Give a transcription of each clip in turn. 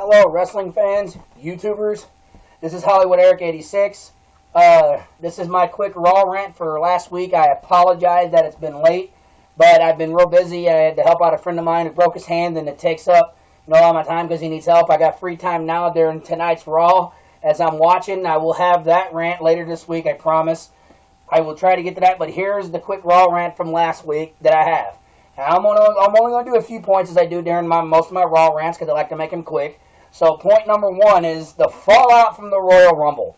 Hello, wrestling fans, YouTubers. This is Hollywood Eric 86. This is my quick Raw rant for last week. I apologize that it's been late, but I've been real busy. I had to help out a friend of mine who broke his hand, and it takes up all my time because he needs help. I got free time now during tonight's Raw. As I'm watching, I will have that rant later this week, I promise. I will try to get to that, but here's the quick Raw rant from last week that I have. I'm only going to do a few points as I do during most of my Raw rants because I like to make them quick. So point number one is the fallout from the Royal Rumble.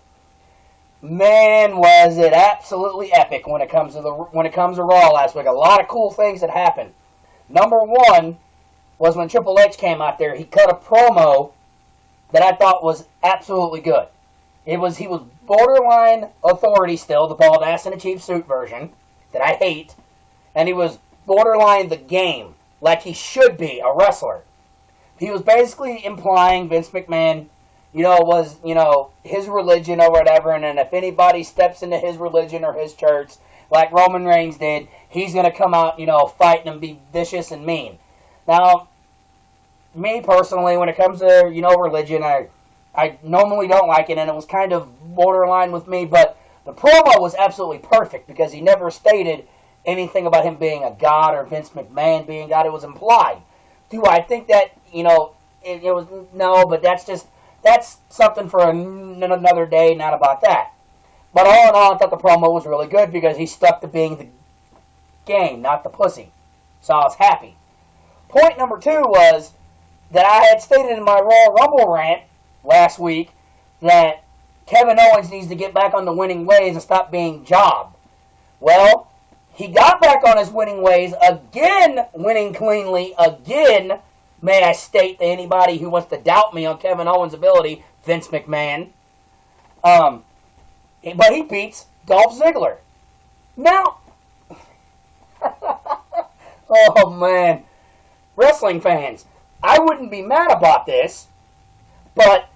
Man, was it absolutely epic when it comes to Raw last week. A lot of cool things that happened. Number one was when Triple H came out there. He cut a promo that I thought was absolutely good. He was borderline authority still, the bald ass in a cheap suit version that I hate, and he was borderline the game, like he should be a wrestler. He was basically implying Vince McMahon, was, his religion or whatever, and then if anybody steps into his religion or his church, like Roman Reigns did, he's going to come out, fighting and be vicious and mean. Now, me personally, when it comes to, religion, I normally don't like it, and it was kind of borderline with me, but the promo was absolutely perfect because he never stated anything about him being a god or Vince McMahon being God. It was implied. Do I think that, it was, no, but that's something for another day, not about that. But all in all, I thought the promo was really good because he stuck to being the game, not the pussy. So I was happy. Point number two was that I had stated in my Royal Rumble rant last week that Kevin Owens needs to get back on the winning ways and stop being jobbed. Well, he got back on his winning ways again, winning cleanly again. May I state to anybody who wants to doubt me on Kevin Owens' ability, Vince McMahon. But he beats Dolph Ziggler. Now, oh man, wrestling fans, I wouldn't be mad about this, but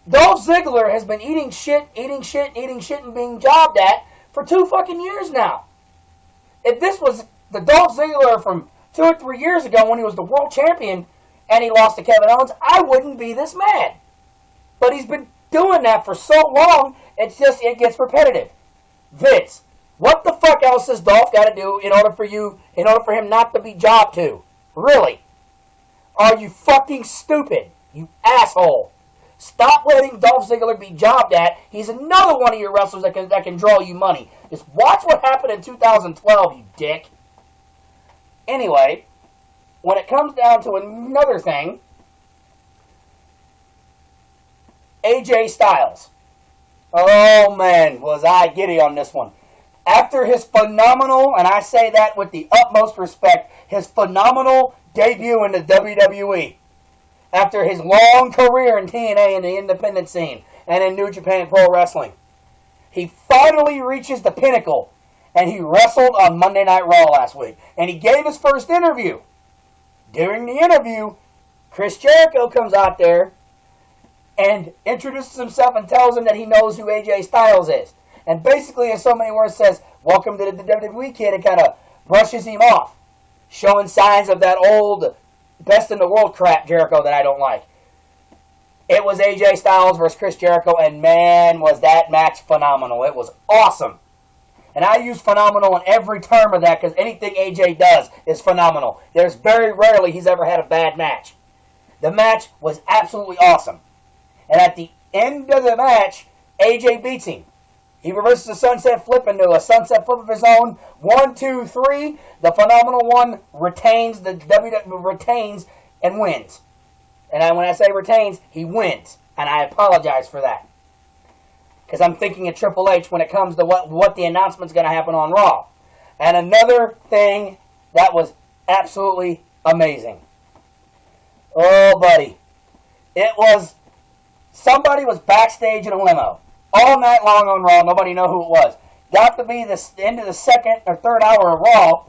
Dolph Ziggler has been eating shit, and being jobbed at for 2 fucking years now. If this was the Dolph Ziggler from 2 or 3 years ago when he was the world champion and he lost to Kevin Owens, I wouldn't be this mad. But he's been doing that for so long, it gets repetitive. Vince, what the fuck else has Dolph got to do in order for him not to be jobbed to? Really? Are you fucking stupid? You asshole. Stop letting Dolph Ziggler be jobbed at. He's another one of your wrestlers that can draw you money. Just watch what happened in 2012, you dick. Anyway, when it comes down to another thing, AJ Styles. Oh man, was I giddy on this one. After his phenomenal, and I say that with the utmost respect, his phenomenal debut in the WWE. After his long career in TNA and the independent scene and in New Japan Pro Wrestling, he finally reaches the pinnacle, and he wrestled on Monday Night Raw last week. And he gave his first interview. During the interview, Chris Jericho comes out there and introduces himself and tells him that he knows who AJ Styles is. And basically, in so many words, says, "Welcome to the WWE, kid," and kind of brushes him off, showing signs of that old best in the world crap Jericho that I don't like. It was AJ Styles versus Chris Jericho, and man, was that match phenomenal. It was awesome. And I use phenomenal in every term of that because anything AJ does is phenomenal. There's very rarely he's ever had a bad match. The match was absolutely awesome. And at the end of the match, AJ beats him. He reverses a sunset flip into a sunset flip of his own. 1, 2, 3. The phenomenal one retains and wins. And when I say retains, he wins. And I apologize for that. Because I'm thinking of Triple H when it comes to what the announcement's going to happen on Raw. And another thing that was absolutely amazing. Oh, buddy. Somebody was backstage in a limo. All night long on Raw, nobody knew who it was. Got to be the end of the second or third hour of Raw,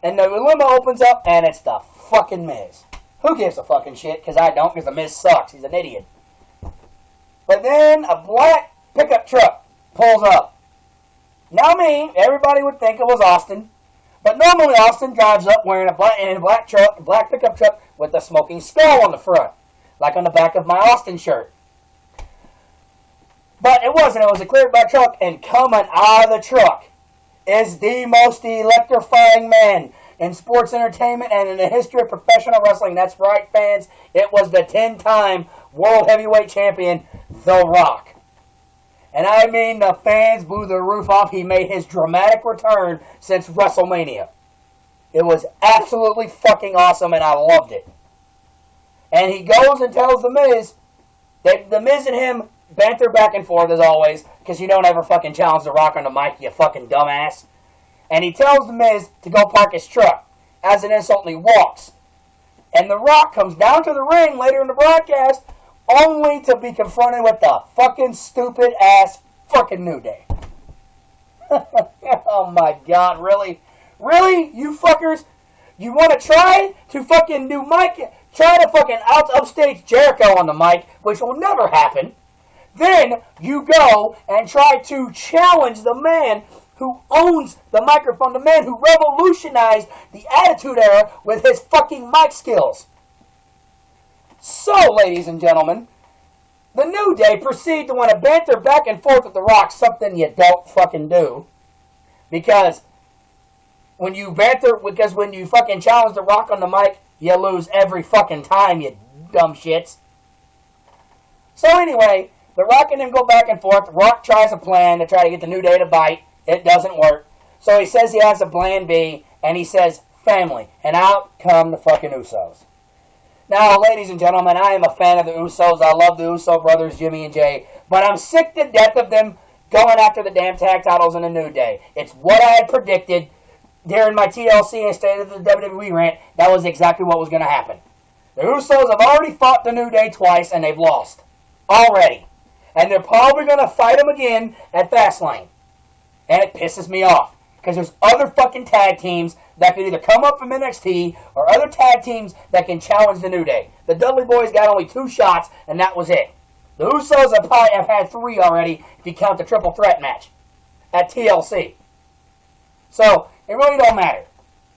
and the limo opens up, and it's the fucking Miz. Who gives a fucking shit? Because I don't, because the Miz sucks. He's an idiot. But then a black pickup truck pulls up. Now everybody would think it was Austin, but normally Austin drives up wearing a black pickup truck with a smoking skull on the front. like on the back of my Austin shirt. But it wasn't. It was a cleared by truck, and coming out of the truck is the most electrifying man in sports entertainment and in the history of professional wrestling. That's right, fans. It was the 10-time World Heavyweight Champion, The Rock. And I mean, the fans blew the roof off. He made his dramatic return since WrestleMania. It was absolutely fucking awesome, and I loved it. And he goes and tells The Miz that The Miz and him banter back and forth as always, because you don't ever fucking challenge The Rock on the mic, you fucking dumbass. And he tells The Miz to go park his truck. As an insult, and he walks. And The Rock comes down to the ring later in the broadcast, only to be confronted with the fucking stupid ass fucking New Day. Oh my god, really? Really? You fuckers? You want to try to fucking do Mike? Try to fucking upstage Jericho on the mic, which will never happen. Then you go and try to challenge the man who owns the microphone, the man who revolutionized the Attitude Era with his fucking mic skills. So, ladies and gentlemen, the New Day proceed to want to banter back and forth with The Rock, something you don't fucking do. Because when you fucking challenge The Rock on the mic, you lose every fucking time, you dumb shits. So anyway, The Rock and him go back and forth. The Rock tries a plan to try to get the New Day to bite. It doesn't work. So he says he has a plan B, and he says family. And out come the fucking Usos. Now, ladies and gentlemen, I am a fan of the Usos. I love the Uso brothers, Jimmy and Jay. But I'm sick to death of them going after the damn tag titles in the New Day. It's what I had predicted during my TLC and State of the WWE rant. That was exactly what was going to happen. The Usos have already fought the New Day twice, and they've lost. Already. And they're probably going to fight them again at Fastlane. And it pisses me off. Because there's other fucking tag teams that could either come up from NXT or other tag teams that can challenge the New Day. The Dudley Boys got only 2 shots, and that was it. The Usos have had 3 already, if you count the triple threat match at TLC. So, it really don't matter.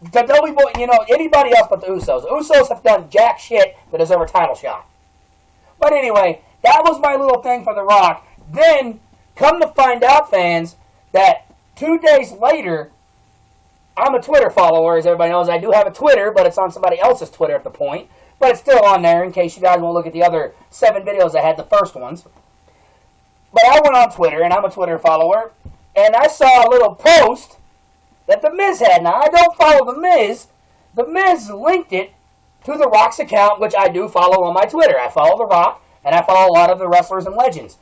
The Dudley Boys, anybody else but the Usos. The Usos have done jack shit that deserve a title shot. But anyway, that was my little thing for The Rock. Then, come to find out, fans, that 2 days later, I'm a Twitter follower, as everybody knows. I do have a Twitter, but it's on somebody else's Twitter at the point. But it's still on there in case you guys want to look at the other 7 videos I had, the first ones. But I went on Twitter, and I'm a Twitter follower, and I saw a little post that The Miz had. Now, I don't follow The Miz. The Miz linked it to The Rock's account, which I do follow on my Twitter. I follow The Rock, and I follow a lot of the wrestlers and legends.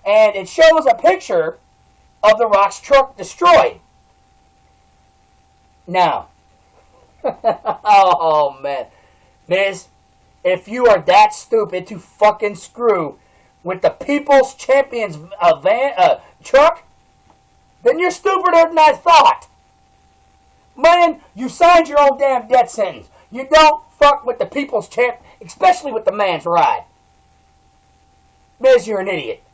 And it shows a picture of The Rock's truck destroyed. Now, oh man, Miz, if you are that stupid to fucking screw with the People's Champions truck, then you're stupider than I thought. Man, you signed your own damn death sentence. You don't fuck with the People's Champ, especially with the man's ride. Miz, you're an idiot.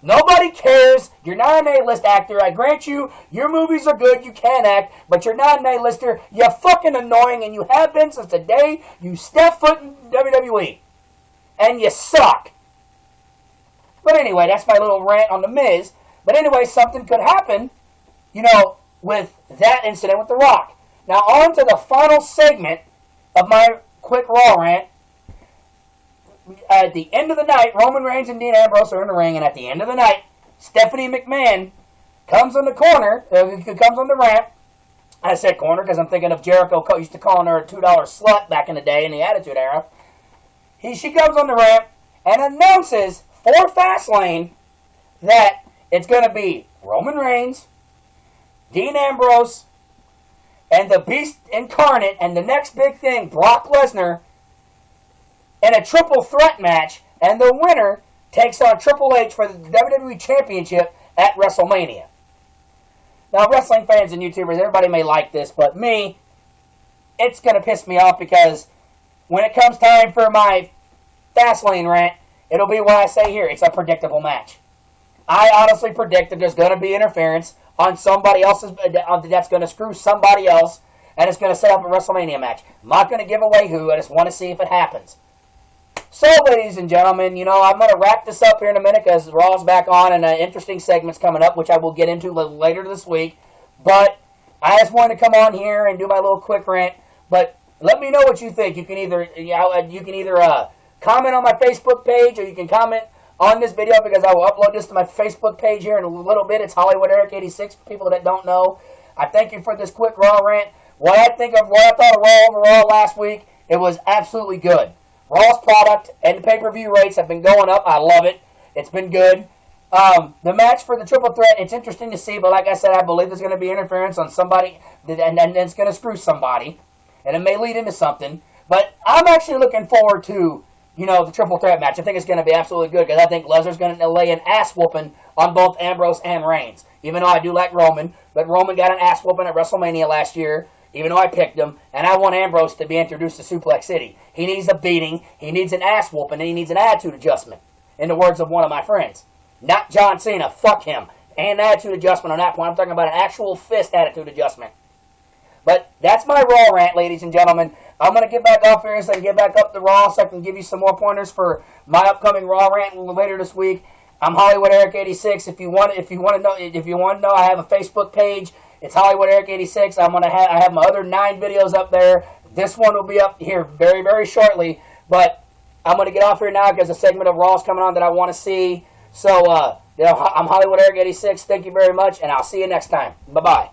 Nobody cares. You're not an A-list actor. I grant you, your movies are good. You can act, but you're not an A-lister. You're fucking annoying, and you have been since the day you stepped foot in WWE. And you suck. But anyway, that's my little rant on The Miz. But anyway, something could happen, with that incident with The Rock. Now, on to the final segment of my quick Raw rant. At the end of the night, Roman Reigns and Dean Ambrose are in the ring, and at the end of the night, Stephanie McMahon comes on the corner, comes on the ramp. I said corner because I'm thinking of Jericho used to calling her a $2 slut back in the day in the Attitude Era. She comes on the ramp and announces for Fastlane that it's going to be Roman Reigns, Dean Ambrose, and the Beast Incarnate, and the next big thing, Brock Lesnar, in a triple threat match, and the winner takes on Triple H for the WWE Championship at WrestleMania. Now, wrestling fans and YouTubers, everybody may like this, but me, it's going to piss me off because when it comes time for my Fastlane rant, it'll be what I say here. It's a predictable match. I honestly predict that there's going to be interference on somebody else's, that's going to screw somebody else, and it's going to set up a WrestleMania match. I'm not going to give away who, I just want to see if it happens. So, ladies and gentlemen, I'm going to wrap this up here in a minute because Raw's back on and interesting segments coming up, which I will get into later this week. But I just wanted to come on here and do my little quick rant. But let me know what you think. You can either comment on my Facebook page, or you can comment on this video, because I will upload this to my Facebook page here in a little bit. It's Hollywood Eric 86 for people that don't know. I thank you for this quick Raw rant. What I thought of Raw overall last week, it was absolutely good. Raw's product and the pay-per-view rates have been going up. I love it. It's been good. The match for the triple threat, it's interesting to see, but like I said, I believe there's going to be interference on somebody, and it's going to screw somebody, and it may lead into something. But I'm actually looking forward to, the triple threat match. I think it's going to be absolutely good, because I think Lesnar's going to lay an ass whooping on both Ambrose and Reigns. Even though I do like Roman, but Roman got an ass whooping at WrestleMania last year, even though I picked him, and I want Ambrose to be introduced to Suplex City. He needs a beating, he needs an ass whooping, and he needs an attitude adjustment, in the words of one of my friends. Not John Cena, fuck him. And an attitude adjustment on that point. I'm talking about an actual fist attitude adjustment. But that's my Raw rant, ladies and gentlemen. I'm going to get back off here so I can get back up to Raw so I can give you some more pointers for my upcoming Raw rant later this week. I'm Hollywood Eric 86. If you want to know, I have a Facebook page. It's Hollywood Eric 86. I have my other 9 videos up there. This one will be up here very, very shortly. But I'm going to get off here now because a segment of Raw is coming on that I want to see. So, I'm Hollywood Eric 86. Thank you very much, and I'll see you next time. Bye-bye.